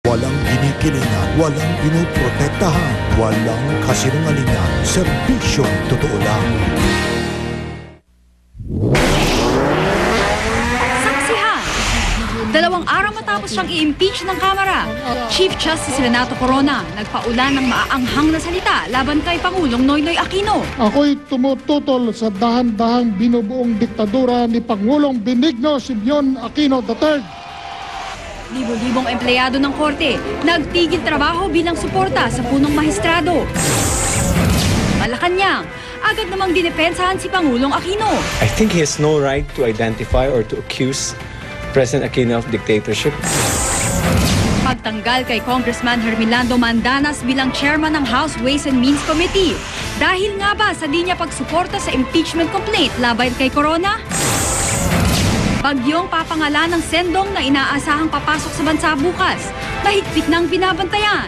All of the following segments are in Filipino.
Walang ginikilingan, walang pinoprotektahan, walang kasinungalingan, serbisyong totoo lang. Saksihan! 2 araw matapos siyang i-impeach ng Kamara, Chief Justice Renato Corona nagpaulan ng maaanghang na salita laban kay Pangulong Noynoy Aquino. Ako'y tumututol sa dahan-dahang binubuong diktadura ni Pangulong Benigno Simeon Aquino III. Libo-libong empleyado ng korte nagtigil trabaho bilang suporta sa punong mahistrado. Malacanang, agad namang dinepensahan si Pangulong Aquino. I think he has no right to identify or to accuse President Aquino of dictatorship. Pagtanggal kay Congressman Hermelando Mandanas bilang chairman ng House Ways and Means Committee. Dahil nga ba sa di niya pagsuporta sa impeachment complaint laban kay Corona? Bagyong papangalan ng sendong na inaasahang papasok sa bansa bukas, mahigpit nang binabantayan.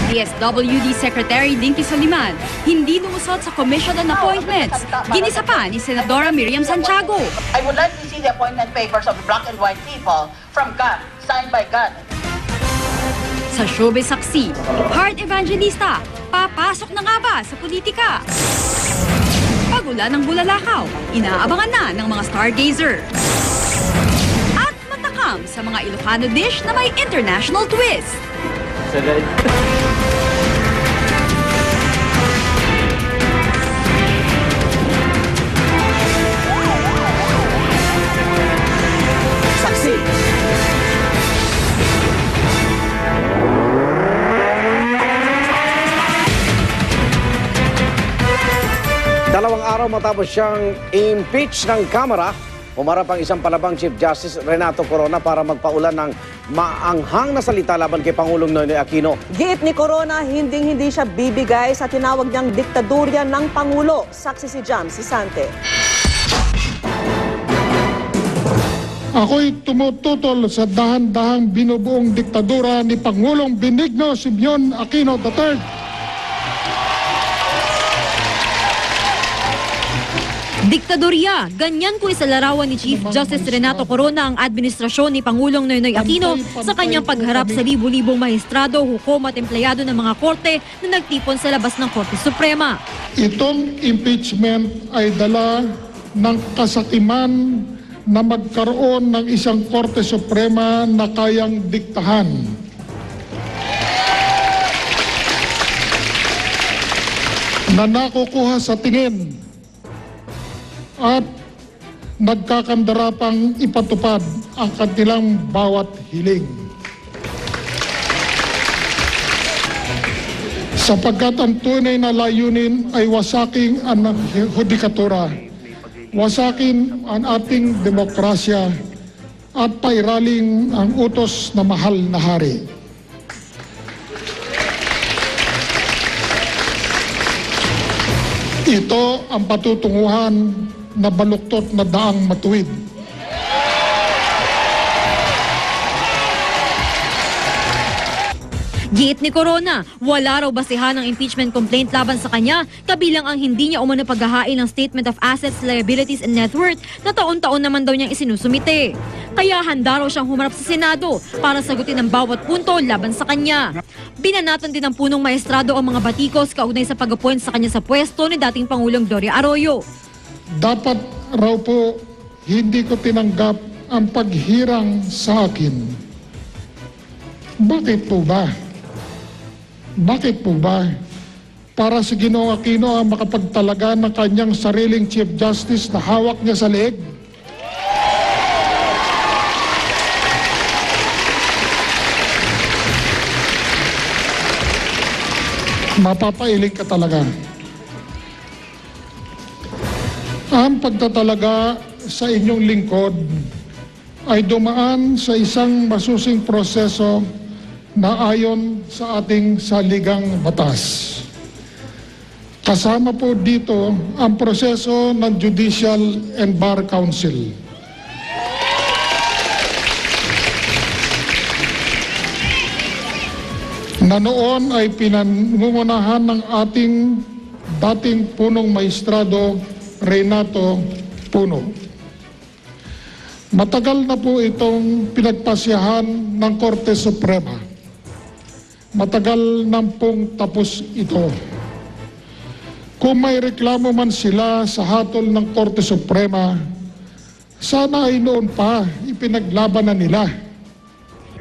DSWD Secretary Dinky Soliman, hindi lumusot sa Commission on Appointments. Ginisa pa ni Senadora Miriam Santiago. I would like to see the appointment papers of the black and white people from God, signed by God. Sa showbiz saksi, Heart Evangelista, papasok na nga ba sa politika? Pagula ng bulalakaw, inaabangan na ng mga stargazer. At matakam sa mga Ilocano dish na may international twist. Saksi! Dalawang araw matapos siyang impeach ng Kamara, umarap ang isang palabang Chief Justice Renato Corona para magpaulan ng maanghang na salita laban kay Pangulong Noynoy Aquino. Giit ni Corona, hindi siya bibigay sa tinawag niyang diktadurya ng Pangulo. Saksi si Jam Sisante. Ako'y tumututol sa dahan-dahang binubuong diktadura ni Pangulong Benigno Simeon Aquino III. Diktadorya, ganyan ko isalarawan ni Chief Justice Renato Corona ang administrasyon ni Pangulong Noynoy Aquino sa kanyang pagharap sa libu-libong mahistrado, hukom at empleyado ng mga korte na nagtipon sa labas ng Korte Suprema. Itong impeachment ay dala ng kasakiman na magkaroon ng isang Korte Suprema na kayang diktahan. Na nakukuha sa tingin at nagkakandarapang ipatupad ang kanilang bawat hiling. Sapagkat ang tunay na layunin ay wasaking ang hudikatura, wasakin ang ating demokrasya at pairaling ang utos na mahal na hari. Ito ang patutunguhan na baluktot na daang matuwid. Giit ni Corona, wala raw basihan ng impeachment complaint laban sa kanya, kabilang ang hindi niya umano paghahain ng Statement of Assets, Liabilities and Net Worth na taon-taon naman daw niyang isinusumite. Kaya handa raw siyang humarap sa Senado para sagutin ang bawat punto laban sa kanya. Binanatan din ng punong maestrado ang mga batikos kaugnay sa pag-appoint sa kanya sa pwesto ni dating Pangulong Gloria Arroyo. Dapat raw po hindi ko tinanggap ang paghirang sa akin. Bakit po ba? Bakit po ba? Para si Ginoong Aquino ang makapagtalaga ng kanyang sariling Chief Justice na hawak niya sa leeg? Mapapailing ka talaga. Ang pagtatalaga sa inyong lingkod ay dumaan sa isang masusing proseso na ayon sa ating saligang batas. Kasama po dito ang proseso ng Judicial and Bar Council. Na noon ay pinangungunahan ng ating dating punong maestrado Renato Puno. Matagal na po itong pinagpasyahan ng Korte Suprema. Matagal na pong tapos ito. Kung may reklamo man sila sa hatol ng Korte Suprema, sana ay noon pa ipinaglaban na nila.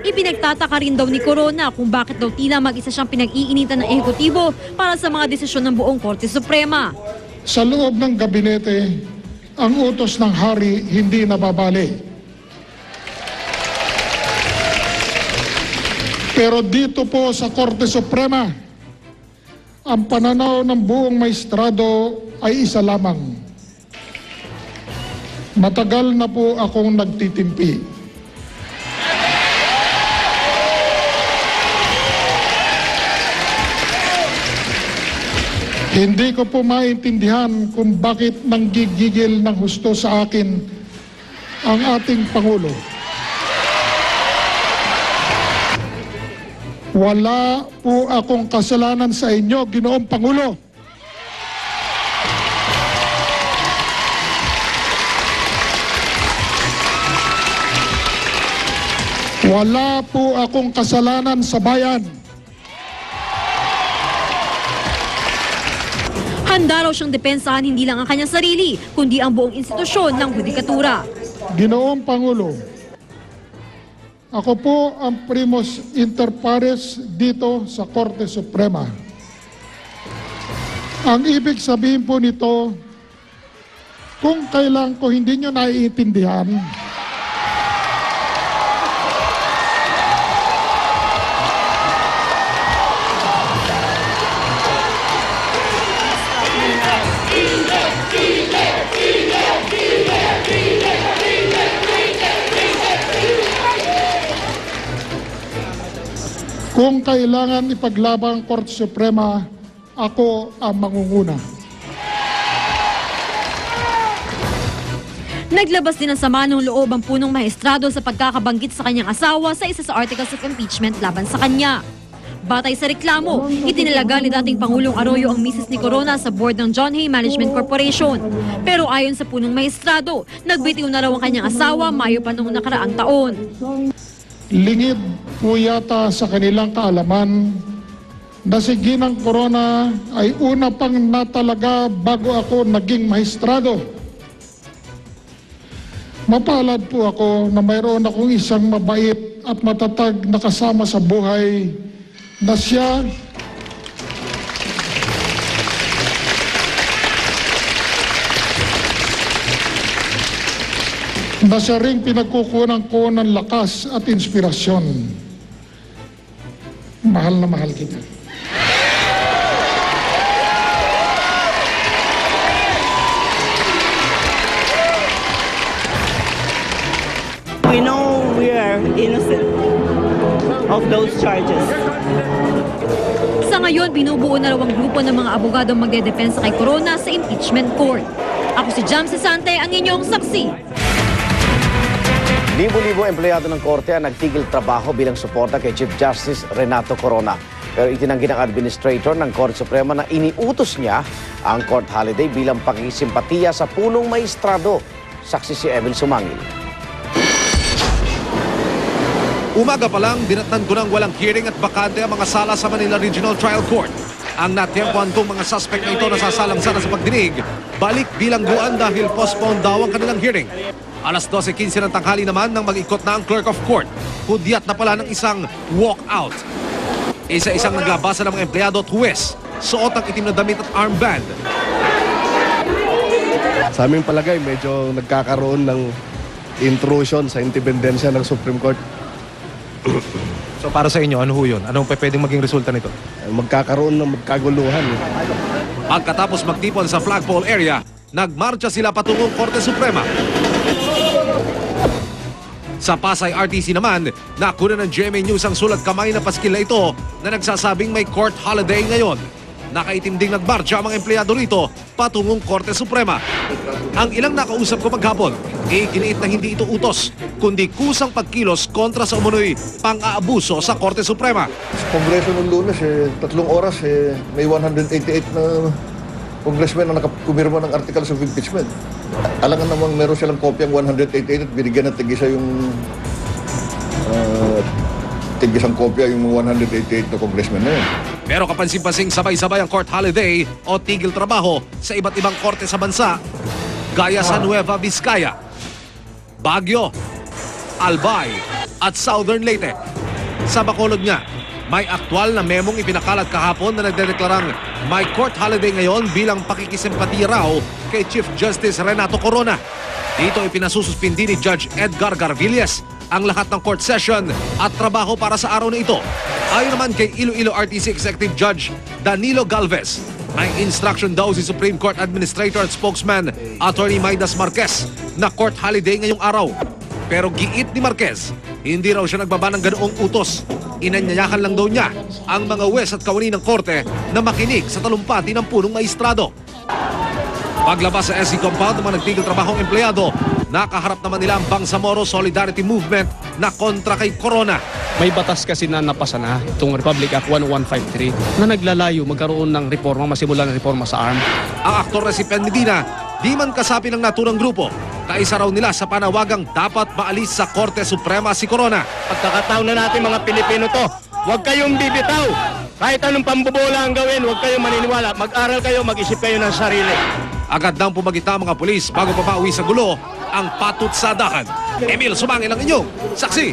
Ipinagtataka rin daw ni Corona kung bakit daw tila mag-isa siyang pinag-iinitan ng ehekutibo para sa mga desisyon ng buong Korte Suprema. Sa loob ng gabinete, ang utos ng hari hindi nababali. Pero dito po sa Korte Suprema, ang pananaw ng buong maestrado ay isa lamang. Matagal na po akong nagtitimpi. Hindi ko po maintindihan kung bakit nanggigigil ng husto sa akin ang ating Pangulo. Wala po akong kasalanan sa inyo, Ginoong Pangulo. Wala po akong kasalanan sa bayan. Handa raw siyang depensahan hindi lang ang kanyang sarili, kundi ang buong institusyon ng hudikatura. Ginoong Pangulo, ako po ang primus inter pares dito sa Korte Suprema. Ang ibig sabihin po nito, kung kailan ko hindi nyo naiintindihan, kung kailangan ipaglaban ang Korte Suprema, ako ang mangunguna. Naglabas din ng sama ng loob ang punong maestrado sa pagkakabanggit sa kanyang asawa sa isa sa articles of impeachment laban sa kanya. Batay sa reklamo, itinalaga ni dating Pangulong Arroyo ang misis ni Corona sa board ng John Hay Management Corporation. Pero ayon sa punong maestrado, nagbitiw na raw ang kanyang asawa Mayo pa noong nakaraang taon. Lingid po yata sa kanilang kaalaman na si Ginang Corona ay una pang natalaga bago ako naging maestrado. Mapalad po ako na mayroon akong isang mabait at matatag na kasama sa buhay na siya ring pinagkukunan ko ng lakas at inspirasyon. Mahal na mahal kita. We know we are innocent of those charges. Sa ngayon, binubuo na raw ang grupo ng mga abogadong magdedepensa kay Corona sa impeachment court. Ako si Jam Sante, ang inyong saksi. Libo-libo empleyado ng Korte ang nagtigil trabaho bilang suporta kay Chief Justice Renato Corona. Pero itinanggi ng Administrator ng Korte Suprema na iniutos niya ang court holiday bilang pakikisimpatiya sa punong maestrado. Saksi si Emil Sumangil. Umaga pa lang, dinatnan ko ng walang hearing at bakante ang mga sala sa Manila Regional Trial Court. Ang natyempuan kong mga suspect na ito nasasalang sana sa pagdinig, balik bilangguan dahil postpone daw ang kanilang hearing. Alas 12:15 ng tanghali naman nang mag-ikot na ang clerk of court. Hudyat na pala ng isang walk-out. Isa-isang naglabasa ng mga empleyado at huwes. Suot ang itim na damit at armband. Sa aming palagay, medyo nagkakaroon ng intrusion sa independensya ng Supreme Court. So para sa inyo, ano ho yun? Anong pwedeng maging resulta nito? Magkakaroon ng magkaguluhan. Pagkatapos magtipon sa flagpole area, nagmarcha sila patungong Korte Suprema. Sa Pasay RTC naman, nakuna ng GMA News ang sulat kamay na paskil na ito na nagsasabing may court holiday ngayon. Nakaitim ding nagmarcha ang mga empleyado rito patungong Korte Suprema. Ang ilang nakausap ko maghapon, giniit na hindi ito utos, kundi kusang pagkilos kontra sa umunoy pang-aabuso sa Korte Suprema. Sa Kongreso ng Lunes, 3 oras, may 188 na congressman ang nakakumirma ng articles of impeachment. Alangan namang meron silang kopyang 188 at binigyan ng tig-isa yung tig-isang kopya yung 188 na congressman na yun. Pero kapansin-pansing sabay-sabay ang court holiday o tigil trabaho sa iba't ibang korte sa bansa, gaya sa Nueva Vizcaya, Baguio, Albay at Southern Leyte. Sa Bacolod nga, may aktwal na memong ipinakalat kahapon na nagdedeklarang may court holiday ngayon bilang pakikisimpati raw kay Chief Justice Renato Corona. Dito ipinasususpindi ni Judge Edgar Garvillas ang lahat ng court session at trabaho para sa araw na ito. Ayon naman kay Iloilo RTC Executive Judge Danilo Galvez, may instruction daw si Supreme Court Administrator at Spokesman Attorney Maidas Marquez na court holiday ngayong araw. Pero giit ni Marquez, hindi raw siya nagbaba ng ganoong utos. Inanyayakan lang daw niya ang mga huwes at kawani ng korte na makinig sa talumpati ng punong maestrado. Paglabas sa SC compound ng mga nagtigil trabahong empleyado, nakaharap naman nila ang Bangsamoro Solidarity Movement na kontra kay Corona. May batas kasi na napasa na itong Republic Act 10153 na naglalayo magkaroon ng reforma, masimulan ng reforma sa ARM. Ang aktor na si Pen Medina, di man kasapi ng naturang grupo, kaisa raw nila sa panawagang dapat maalis sa Korte Suprema si Corona. Pagkakataon na natin mga Pilipino to, huwag kayong bibitaw. Kahit anong pambobola ang gawin, huwag kayong maniniwala. Mag-aral kayo, mag-isip kayo ng sarili. Agad nang pumagita ang mga pulis bago pa pauwi sa gulo ang patutsadahan. Emil Sumangil ang inyong saksi.